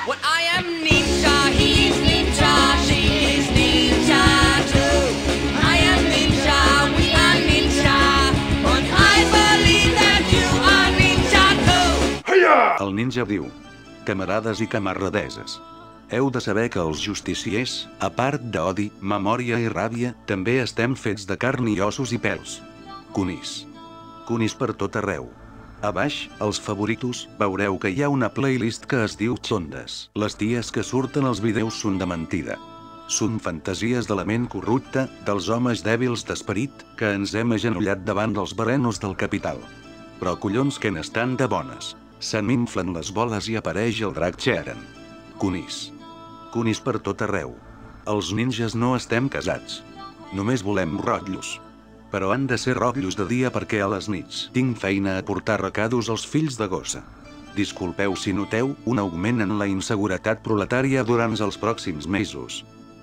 Well, I am ninja, he is ninja, she is ninja too. I am ninja, we are ninja, and I believe that you are ninja too. El ninja diu: camarades i camaradeses, heu de saber que els justiciers, a part d'odi, memòria i ràbia, també estem fets de carn i ossos i pèls. Conís. Conís per tot arreu. A baix, els favoritos, veureu que hi ha una playlist que es diu Xondes. Les ties que surten als vídeos són de mentida. Són fantasies de la ment corrupta, dels homes dèbils d'esperit, que ens hem agenollat davant dels barenos del capital. Però collons que n'estan de bones. Se m'inflen les boles i apareix el drac Cheren. Conís. Conís per tot arreu. Els ninjas no estem casats. Només volem rotllos. Però han de ser rotllos de dia perquè a les nits tinc feina a portar recados als fills de gossa. Disculpeu si noteu un augment en la inseguretat proletària durant els pròxims mesos.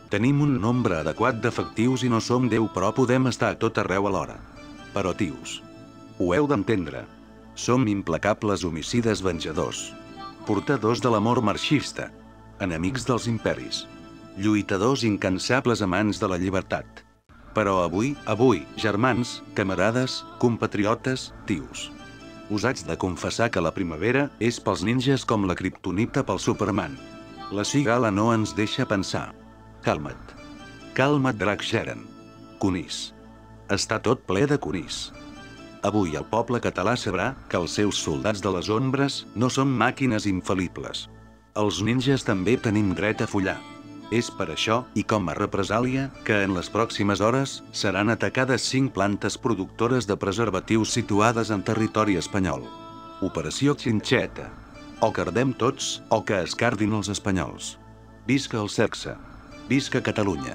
Tenim un nombre adequat d'efectius i no som 10, però podem estar a tot arreu alhora. Però tios, ho heu d'entendre. Som implacables homicides venjadors. Portadors de l'amor marxista. Enemics dels imperis. Lluitadors incansables amants de la llibertat. Però avui, germans, camarades, compatriotes, tios. Us haig de confessar que la primavera és pels ninjas com la kriptonita pel Superman. La cigala no ens deixa pensar. Calma't. Calma't, drac Cheren. Conís. Està tot ple de conís. Avui el poble català sabrà que els seus soldats de les ombres no són màquines infal·libles. Els ninjas també tenim dret a follar. És per això, i com a represàlia, que en les pròximes hores seran atacades 5 plantes productores de preservatius situades en territori espanyol. Operació Xinxeta. O cardem tots, o que es cardin els espanyols. Visca el sexe. Visca Catalunya.